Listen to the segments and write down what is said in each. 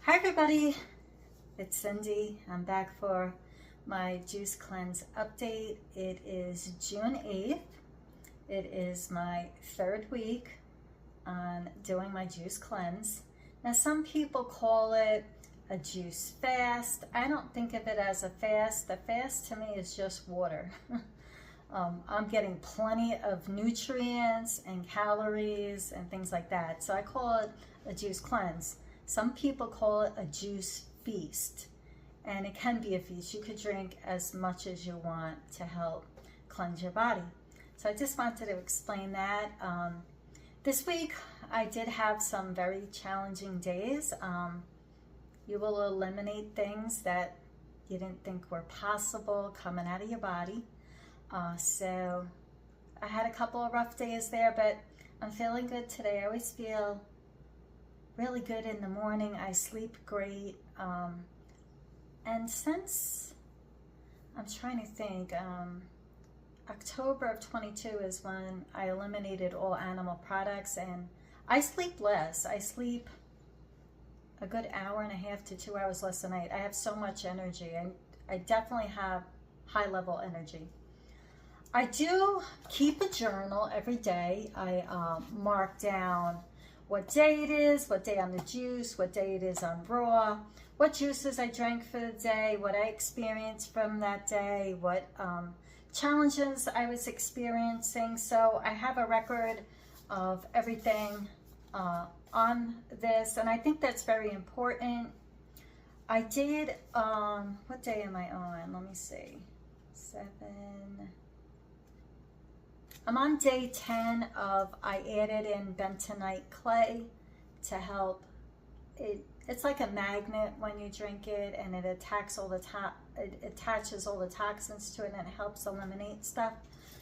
Hi everybody, it's Cindy. I'm back for my juice cleanse update. It is June 8th. It is my third week on doing my juice cleanse. Now some people call it a juice fast. I don't think of it as a fast. The fast to me is just water. I'm getting plenty of nutrients and calories and things like that. So I call it a juice cleanse. Some people call it a juice feast, and it can be a feast. You could drink as much as you want to help cleanse your body. So I just wanted to explain that. This week I did have some very challenging days. You will eliminate things that you didn't think were possible coming out of your body. So I had a couple of rough days there, but I'm feeling good today. I always feel really good in the morning. I sleep great. And since, I'm trying to think, October of 22 is when I eliminated all animal products, and I sleep less. I sleep a good hour and a half to 2 hours less a night. I have so much energy. I definitely have high level energy. I do keep a journal every day. I mark down what day it is, what day on the juice, what day it is on raw, what juices I drank for the day, what I experienced from that day, what challenges I was experiencing. So I have a record of everything on this, and I think that's very important. I did, what day am I on? Let me see, 7. I'm on day 10 of, I added in bentonite clay to help. It's like a magnet when you drink it, and it attaches all the toxins to it, and it helps eliminate stuff.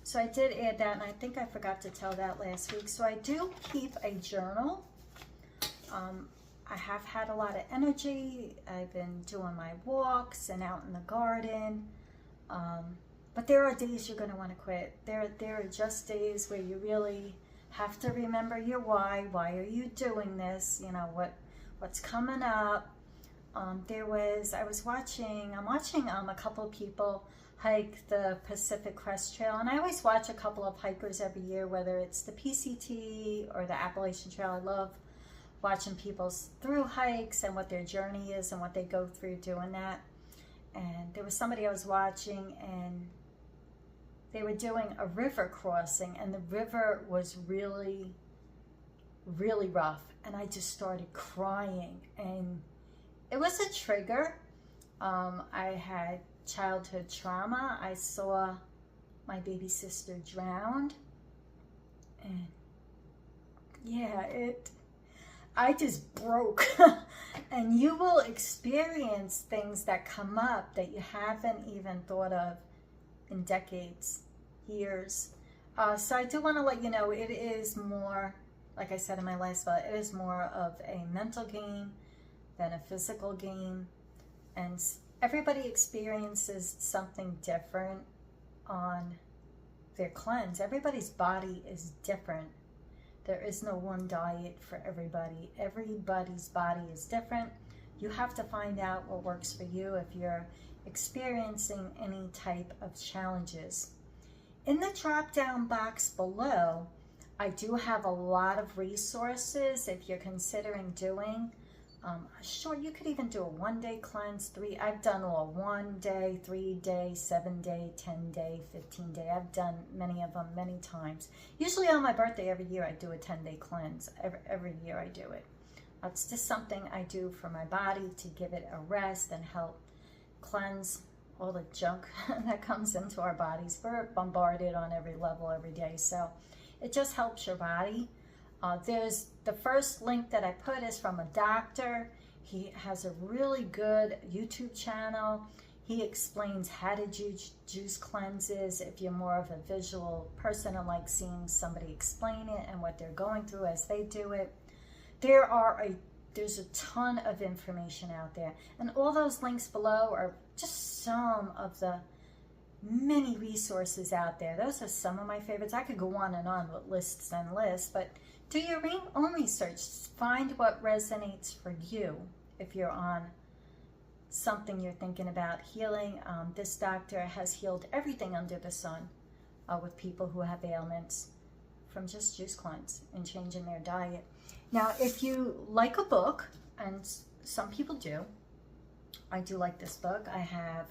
So I did add that, and I think I forgot to tell that last week. So I do keep a journal. I have had a lot of energy. I've been doing my walks and out in the garden. But there are days you're going to want to quit. There are just days where you really have to remember your why. Why are you doing this? You know, what's coming up. I'm watching a couple of people hike the Pacific Crest Trail, and I always watch a couple of hikers every year, whether it's the PCT or the Appalachian Trail. I love watching people through hikes and what their journey is and what they go through doing that. And there was somebody I was watching, and they were doing a river crossing, and the river was really, really rough. And I just started crying, and it was a trigger. I had childhood trauma. I saw my baby sister drowned, and yeah, I just broke. And you will experience things that come up that you haven't even thought of in decades, years. So I do want to let you know, it is more, like I said in my last video, it is more of a mental game than a physical game. And everybody experiences something different on their cleanse. Everybody's body is different. There is no one diet for everybody. Everybody's body is different. You have to find out what works for you if you're experiencing any type of challenges. In the drop-down box below, I do have a lot of resources if you're considering doing. Sure, you could even do a 1-day cleanse, I've done all 1 day, 3 day, 7 day, 10 day, 15 day. I've done many of them many times. Usually on my birthday every year I do a 10-day cleanse. Every year I do it. It's just something I do for my body to give it a rest and help cleanse all the junk that comes into our bodies. We're bombarded on every level every day, so it just helps your body. There's the first link that I put is from a doctor. He has a really good YouTube channel. He explains how to do juice cleanses if you're more of a visual person and like seeing somebody explain it and what they're going through as they do it. There's a ton of information out there, and all those links below are just some of the many resources out there. Those are some of my favorites. I could go on with lists and lists, but do your own research. Find what resonates for you. if you're on something you're thinking about healing. This doctor has healed everything under the sun with people who have ailments from just juice cleanse and changing their diet. Now, if you like a book, and some people do, I do like this book. I have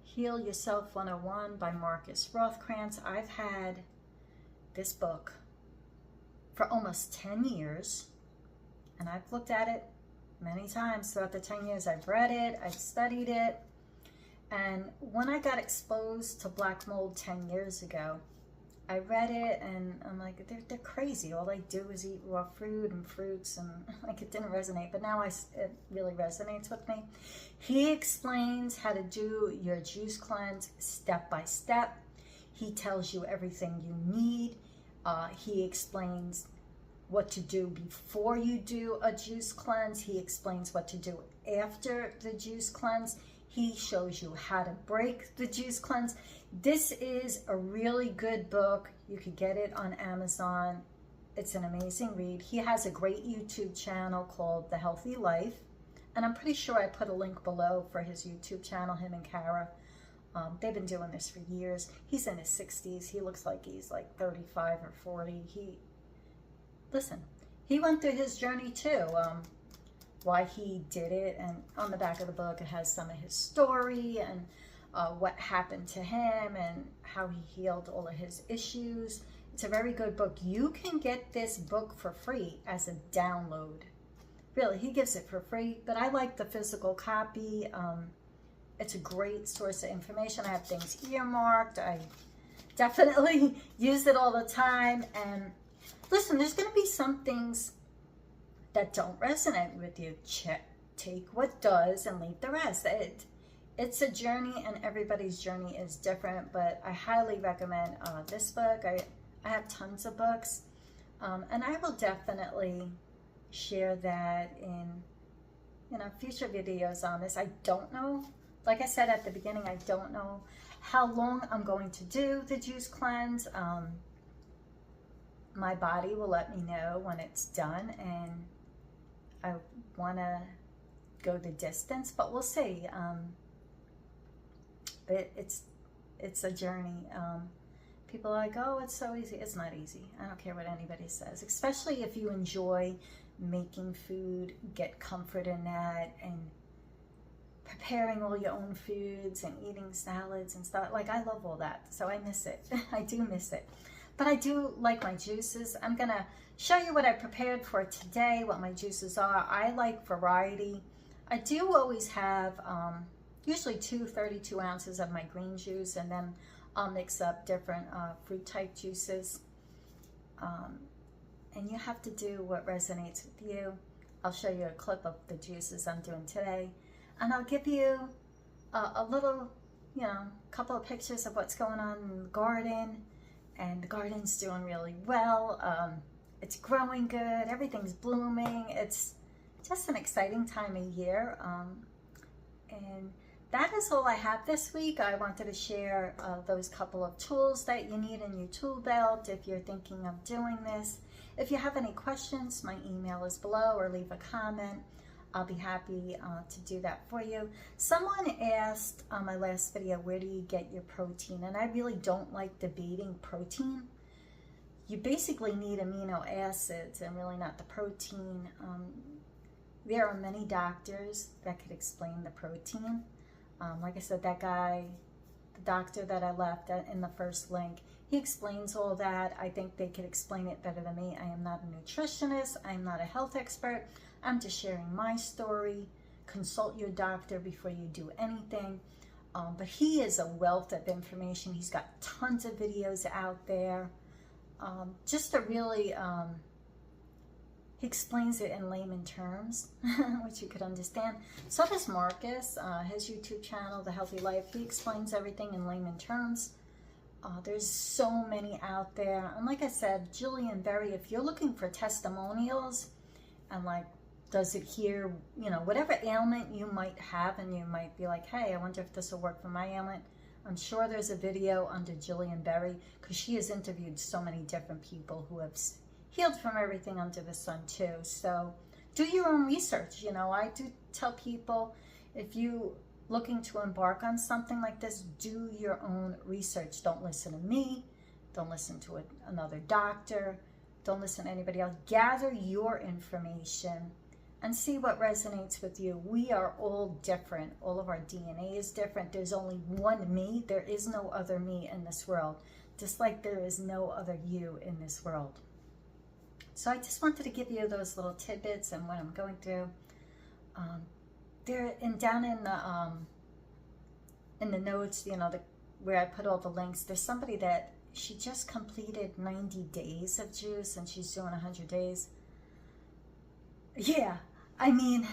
Heal Yourself 101 by Marcus Rothkrantz. I've had this book for almost 10 years, and I've looked at it many times throughout the 10 years. I've read it, I've studied it, and when I got exposed to black mold 10 years ago, I read it and I'm like, they're crazy. All I do is eat raw fruit and fruits, and like it didn't resonate, but now it really resonates with me. He explains how to do your juice cleanse step by step. He tells you everything you need. He explains what to do before you do a juice cleanse. He explains what to do after the juice cleanse. He shows you how to break the juice cleanse. This is a really good book. You could get it on Amazon. It's an amazing read. He has a great YouTube channel called The Healthy Life, and I'm pretty sure I put a link below for his YouTube channel, him and Kara. They've been doing this for years. He's in his 60s. He looks like he's like 35 or 40. Listen, he went through his journey too. Why he did it, and on the back of the book it has some of his story and what happened to him and how he healed all of his issues. It's a very good book. You can get this book for free as a download. Really, he gives it for free, but I like the physical copy. It's a great source of information. I have things earmarked. I definitely use it all the time. And listen, there's going to be some things that don't resonate with you. Take what does and leave the rest. It's a journey, and everybody's journey is different, but I highly recommend this book. I have tons of books, and I will definitely share that in future videos on this. I don't know, like I said at the beginning, I don't know how long I'm going to do the juice cleanse. My body will let me know when it's done, and I want to go the distance, but we'll see. It's a journey. People are like, oh, it's so easy. It's not easy. I don't care what anybody says, especially if you enjoy making food, get comfort in that, and preparing all your own foods and eating salads and stuff. Like, I love all that, so I miss it. I do miss it. But I do like my juices. I'm going to show you what I prepared for today, what my juices are. I like variety. I do always have usually 32 ounces of my green juice, and then I'll mix up different fruit type juices. And you have to do what resonates with you. I'll show you a clip of the juices I'm doing today, and I'll give you a little, couple of pictures of what's going on in the garden. And the garden's doing really well. It's growing good. Everything's blooming. It's just an exciting time of year. And that is all I have this week. I wanted to share those couple of tools that you need in your tool belt if you're thinking of doing this. If you have any questions, my email is below, or leave a comment. I'll be happy to do that for you. Someone asked on my last video, where do you get your protein? And I really don't like debating protein. You basically need amino acids and really not the protein. There are many doctors that could explain the protein. Like I said, that guy, the doctor that I left in the first link, he explains all that. I think they could explain it better than me. I am not a nutritionist. I'm not a health expert. I'm just sharing my story. Consult your doctor before you do anything. But he is a wealth of information. He's got tons of videos out there. Just to really, he explains it in layman terms, which you could understand. So does Marcus, his YouTube channel, The Healthy Life. He explains everything in layman terms. There's so many out there. And like I said, Jillian Berry, if you're looking for testimonials and like, does it heal, whatever ailment you might have, and you might be like, hey, I wonder if this will work for my ailment. I'm sure there's a video under Jillian Berry, because she has interviewed so many different people who have healed from everything under the sun too. So do your own research. You know, I do tell people, if you looking to embark on something like this, do your own research. Don't listen to me. Don't listen to another doctor. Don't listen to anybody else. Gather your information and see what resonates with you. We are all different. All of our DNA is different. There's only one me. There is no other me in this world, just like there is no other you in this world. So I just wanted to give you those little tidbits and what I'm going through. There and down in the notes, you know, where I put all the links, there's somebody that she just completed 90 days of juice and she's doing 100 days. Yeah, I mean,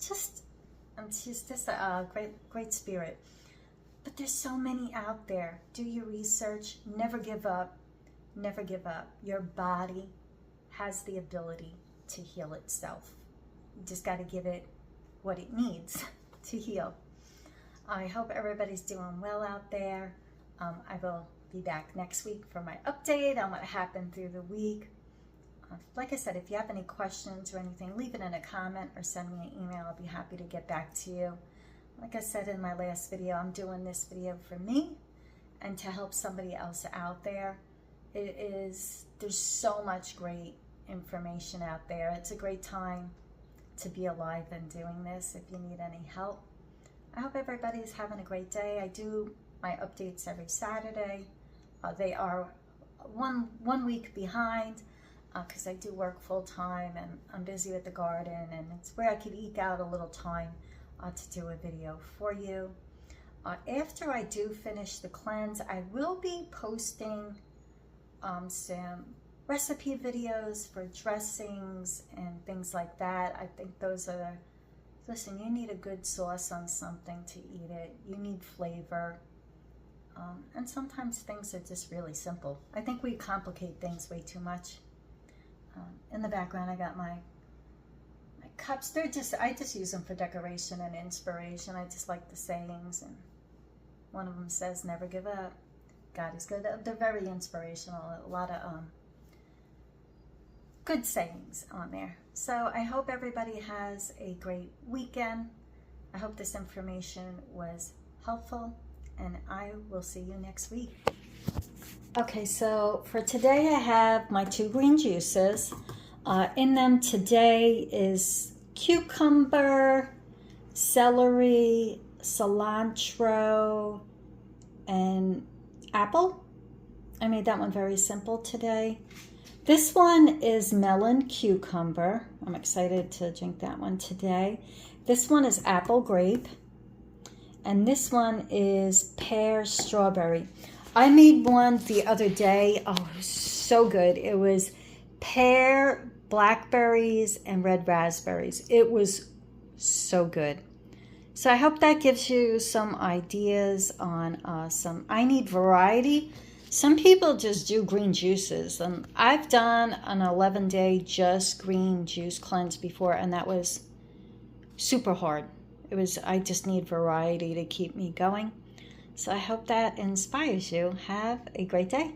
she's just a great spirit. But there's so many out there. Do your research. Never give up. Never give up. Your body has the ability to heal itself. You just got to give it what it needs to heal. I hope everybody's doing well out there. I will be back next week for my update on what happened through the week. Like I said, if you have any questions or anything, leave it in a comment or send me an email. I'll be happy to get back to you. Like I said in my last video, I'm doing this video for me and to help somebody else out there. There's so much great information out there. It's a great time to be alive and doing this if you need any help. I hope everybody's having a great day. I do my updates every Saturday. They are one week behind because I do work full time and I'm busy with the garden, and it's where I could eke out a little time to do a video for you. After I do finish the cleanse, I will be posting some recipe videos for dressings and things like that. I think those are, listen, you need a good sauce on something to eat it. You need flavor. And sometimes things are just really simple. I think we complicate things way too much. In the background, I got my cups. I just use them for decoration and inspiration. I just like the sayings, and one of them says, "Never give up. God is good." They're very inspirational. A lot of good sayings on there. So I hope everybody has a great weekend. I hope this information was helpful, and I will see you next week. Okay, so for today I have my 2 green juices. In them today is cucumber, celery, cilantro, and apple. I made that one very simple today. This one is melon cucumber. I'm excited to drink that one today. This one is apple grape. And this one is pear strawberry. I made one the other day. Oh, it was so good. It was pear, blackberries, and red raspberries. It was so good. So I hope that gives you some ideas on I need variety. Some people just do green juices. And I've done an 11-day just green juice cleanse before, and that was super hard. I just need variety to keep me going. So I hope that inspires you. Have a great day.